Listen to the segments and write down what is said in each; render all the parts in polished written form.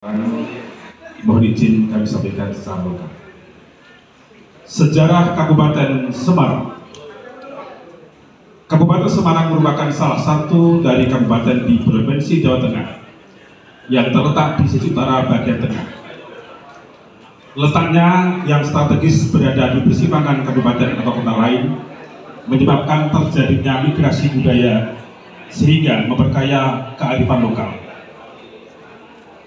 Mohon izin kami sampaikan secara lengkap. Sejarah Kabupaten Semarang. Kabupaten Semarang merupakan salah satu dari kabupaten di Provinsi Jawa Tengah yang terletak di sisi utara bagian tengah. Letaknya yang strategis berada di persimpangan kabupaten atau kota lain menyebabkan terjadinya migrasi budaya sehingga memperkaya kearifan lokal.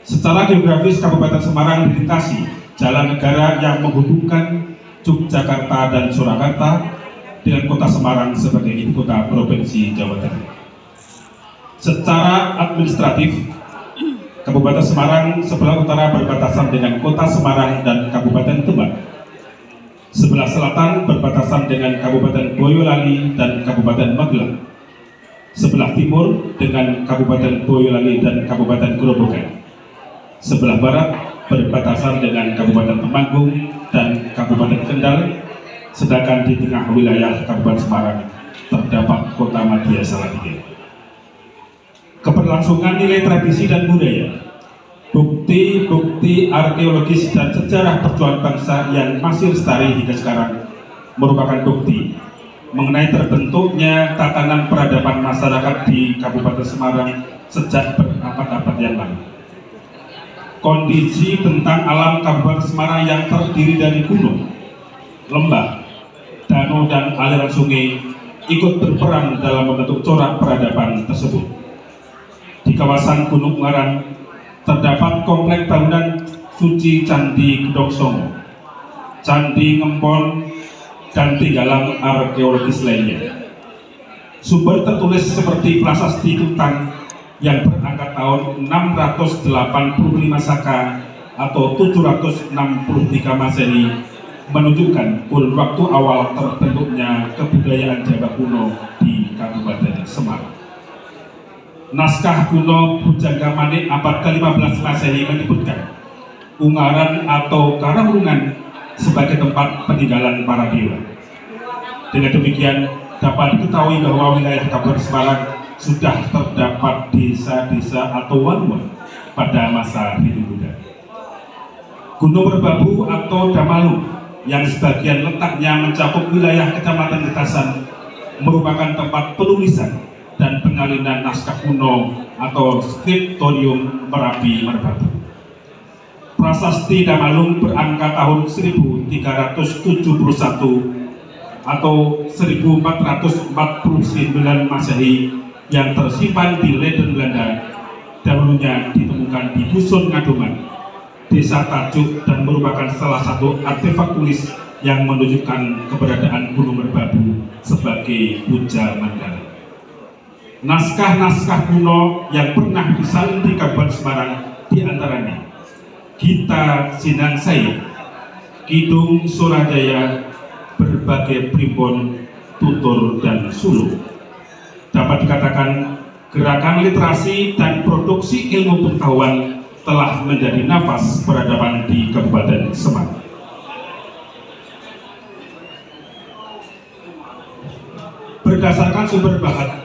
Secara geografis, Kabupaten Semarang dilintasi jalan negara yang menghubungkan Yogyakarta dan Surakarta dengan kota Semarang sebagai ibu kota Provinsi Jawa Tengah. Secara administratif, Kabupaten Semarang sebelah utara berbatasan dengan kota Semarang dan Kabupaten Demak. Sebelah selatan berbatasan dengan Kabupaten Boyolali dan Kabupaten Magelang. Sebelah timur dengan Kabupaten Boyolali dan Kabupaten Grobogan. Sebelah barat berbatasan dengan Kabupaten Temanggung dan Kabupaten Kendal, sedangkan di tengah wilayah Kabupaten Semarang terdapat Kota Madya Salatiga. Keberlangsungan nilai tradisi dan budaya, bukti-bukti arkeologis dan sejarah perjuangan bangsa yang masih lestari hingga sekarang merupakan bukti mengenai terbentuknya tatanan peradaban masyarakat di Kabupaten Semarang sejak berabad-abad yang lalu. Kondisi tentang alam Kabupaten Semarang yang terdiri dari gunung, lembah, danau, dan aliran sungai ikut berperan dalam membentuk corak peradaban tersebut. Di kawasan Gunung Ungaran terdapat kompleks bangunan suci Candi Gedong Songo, Candi Ngempon, dan tinggalan arkeologis lainnya. Sumber tertulis seperti prasasti Tutang yang berangkat tahun 685 Saka atau 763 Masehi menunjukkan kurun waktu awal terbentuknya kebudayaan Jawa kuno di Kabupaten Semarang. Naskah kuno Bujangga Manik abad ke-15 Masehi menyebutkan Ungaran atau Karangurungan sebagai tempat peninggalan para dewa. Dengan demikian dapat diketahui bahwa wilayah Kabupaten Semarang sudah terdapat desa-desa atau wan-wan pada masa Hindu Buddha. Gunung Merbabu atau Damalu yang sebagian letaknya mencakup wilayah Kecamatan Getasan merupakan tempat penulisan dan pengalinan naskah kuno atau skriptorium Merapi Merbabu. Prasasti Damalung berangka tahun 1371 atau 1449 Masehi yang tersimpan di Leiden Belanda, dahulunya ditemukan di Dusun Ngadoman, Desa Tajuk, dan merupakan salah satu artefak tulis yang menunjukkan keberadaan Gunung Merbabu sebagai puja mandala. Naskah-naskah kuno yang pernah disalin di Kabupaten Semarang diantaranya Gita Sinangsai, Kidung Surajaya, berbagai primbon, tutur, dan suluk. Dapat dikatakan gerakan literasi dan produksi ilmu pengetahuan telah menjadi nafas peradaban di Kabupaten Semarang. Berdasarkan sumber bahan,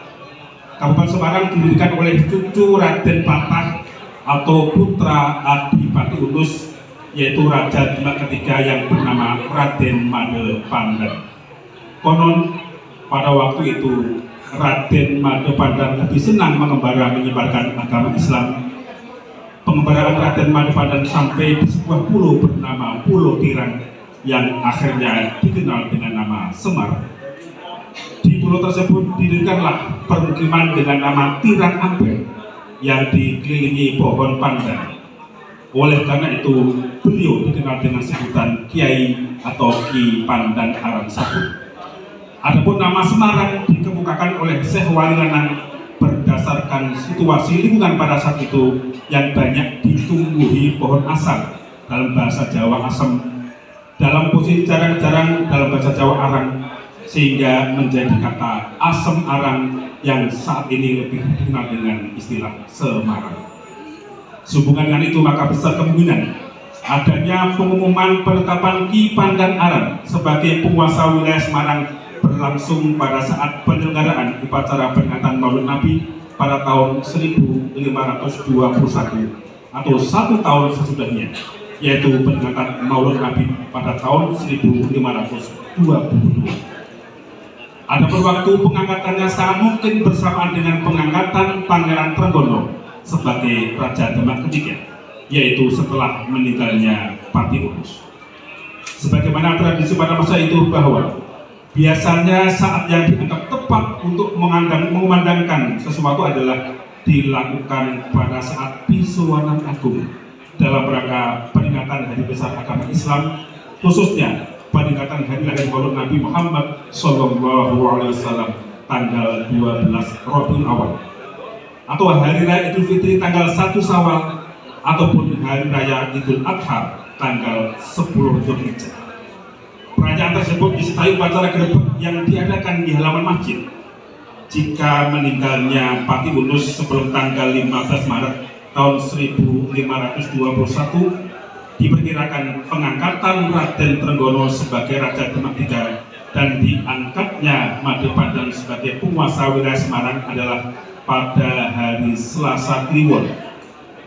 Kabupaten Semarang didirikan oleh cucu Raden Patah atau putra Adipati Unus, yaitu Raja Demak ketiga yang bernama Raden Made Pandan. Konon pada waktu itu Raden Made Pandan lebih senang mengembara menyebarkan agama Islam. Pengembaraan Raden Made Pandan sampai di sebuah pulau bernama Pulau Tirang yang akhirnya dikenal dengan nama Semar. Di pulau tersebut didirikanlah permukiman dengan nama Tirang Ampel yang dikelilingi pohon pandan. Oleh karena itu beliau dikenal dengan sebutan Kiai atau Ki Pandan Aran Sabut. Adapun nama Semarang dikemukakan oleh Syekh Wali Lanang berdasarkan situasi lingkungan pada saat itu yang banyak ditumbuhi pohon asam, dalam bahasa Jawa asem, dalam posisi jarang-jarang dalam bahasa Jawa arang, sehingga menjadi kata asem arang yang saat ini lebih dikenal dengan istilah Semarang. Sehubungan dengan itu maka besar kemungkinan adanya pengumuman penetapan Ki Pandan Aran sebagai penguasa wilayah Semarang berlangsung pada saat penyelenggaraan upacara peringatan Maulid Nabi pada tahun 1521 atau 1 tahun sesudahnya, yaitu peringatan Maulid Nabi pada tahun 1522. Adapun waktu pengangkatannya sangat mungkin bersamaan dengan pengangkatan Pangeran Trenggono sebagai Raja Demak ketiga, yaitu setelah meninggalnya Patiunus. Sebagaimana tradisi pada masa itu bahwa biasanya saat yang dianggap tepat untuk mengumandangkan sesuatu adalah dilakukan pada saat Pisuanan Agung dalam rangka peringatan hari besar agama Islam, khususnya peringatan hari lahir Maulid Nabi Muhammad SAW tanggal 12 Rabiul Awal, atau hari raya Idul Fitri tanggal 1 Syawal, ataupun hari raya Idul Adha tanggal 10 Dzulhijjah. Perayaan tersebut disertai upacara grebek yang diadakan di halaman masjid. Jika meninggalnya Patiunus sebelum tanggal 15 Maret tahun 1521, diperkirakan pengangkatan Raden Trenggono sebagai Raja Demak III dan diangkatnya Madepadang sebagai penguasa wilayah Semarang adalah pada hari Selasa Kliwon,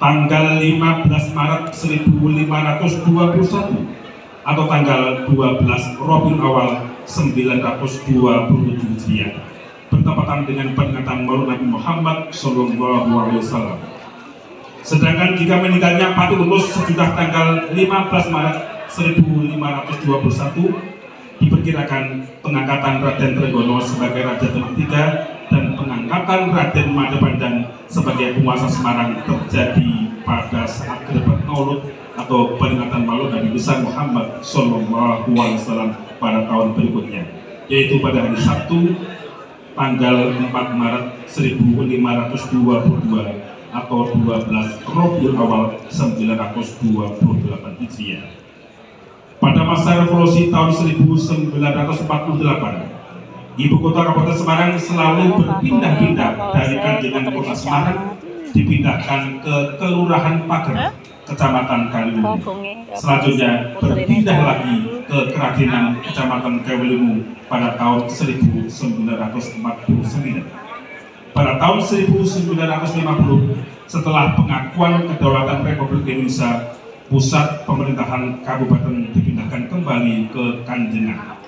tanggal 15 Maret 1521 atau tanggal 12 Rabiul Awal 927 Hijriah, bertepatan dengan peringatan Maulid Nabi Muhammad SAW. Sedangkan jika meninggalnya Patiunus sesudah tanggal 15 Maret 1521, diperkirakan pengangkatan Raden Trenggono sebagai Raja Demak III dan pengangkatan Raden Madepadang sebagai penguasa Semarang terjadi pada saat grebek Maulud atau peringatan Maulid Nabi besar Muhammad SAW pada tahun berikutnya, yaitu pada hari Sabtu tanggal 4 Maret 1522 atau 12 Rabiul Awal 928 Hijriah. Pada masa revolusi tahun 1948, ibu kota Kabupaten Semarang selalu berpindah-pindah dari Kanjengan Kota Semarang, dipindahkan ke Kelurahan Pager, Kecamatan Kaliwungu. Selanjutnya berpindah lagi ke Kerajinan Kecamatan Kaliwungu pada tahun 1949. Pada tahun 1950, setelah pengakuan kedaulatan Republik Indonesia, pusat pemerintahan kabupaten dipindahkan kembali ke Kanjengan.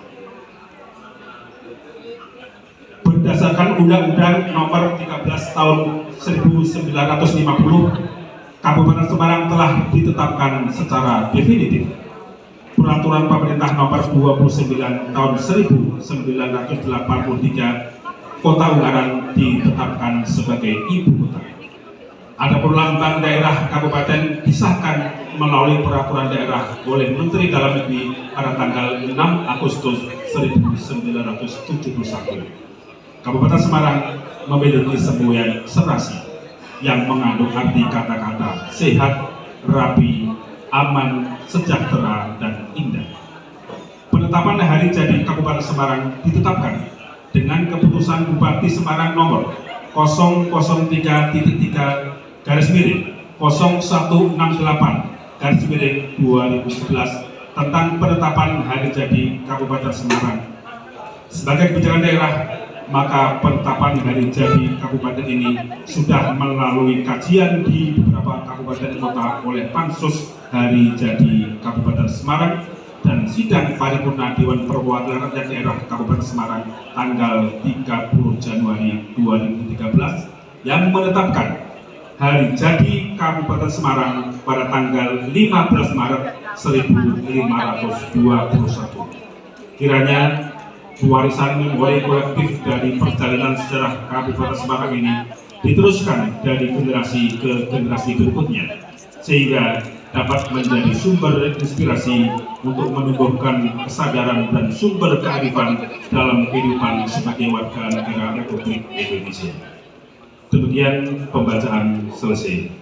Berdasarkan Undang-Undang Nomor 13 Tahun 1950, Kabupaten Semarang telah ditetapkan secara definitif. Peraturan Pemerintah Nomor 29 Tahun 1983, Kota Ungaran ditetapkan sebagai ibu kota. Adapun lambang daerah kabupaten disahkan melalui peraturan daerah oleh Menteri Dalam Negeri pada tanggal 6 Agustus 1971. Kabupaten Semarang memiliki semboyan serasi yang mengandung arti kata-kata sehat, rapi, aman, sejahtera, dan indah. Penetapan hari jadi Kabupaten Semarang ditetapkan dengan keputusan Bupati Semarang nomor 003.3 garis miring 0168 garis miring 2011 tentang penetapan hari jadi Kabupaten Semarang. Sebagai kebijakan daerah, maka penetapan hari jadi kabupaten ini sudah melalui kajian di beberapa kabupaten kota oleh Pansus Hari Jadi Kabupaten Semarang dan sidang paripurna Dewan Perwakilan Rakyat Daerah Kabupaten Semarang tanggal 30 Januari 2013 yang menetapkan hari jadi Kabupaten Semarang pada tanggal 15 Maret 1521. Kiranya warisan memori kolektif dari perjalanan sejarah Kabupaten Semarang ini diteruskan dari generasi ke generasi berikutnya, sehingga dapat menjadi sumber inspirasi untuk menumbuhkan kesadaran dan sumber kearifan dalam kehidupan sebagai warga negara Republik Indonesia. Demikian pembacaan selesai.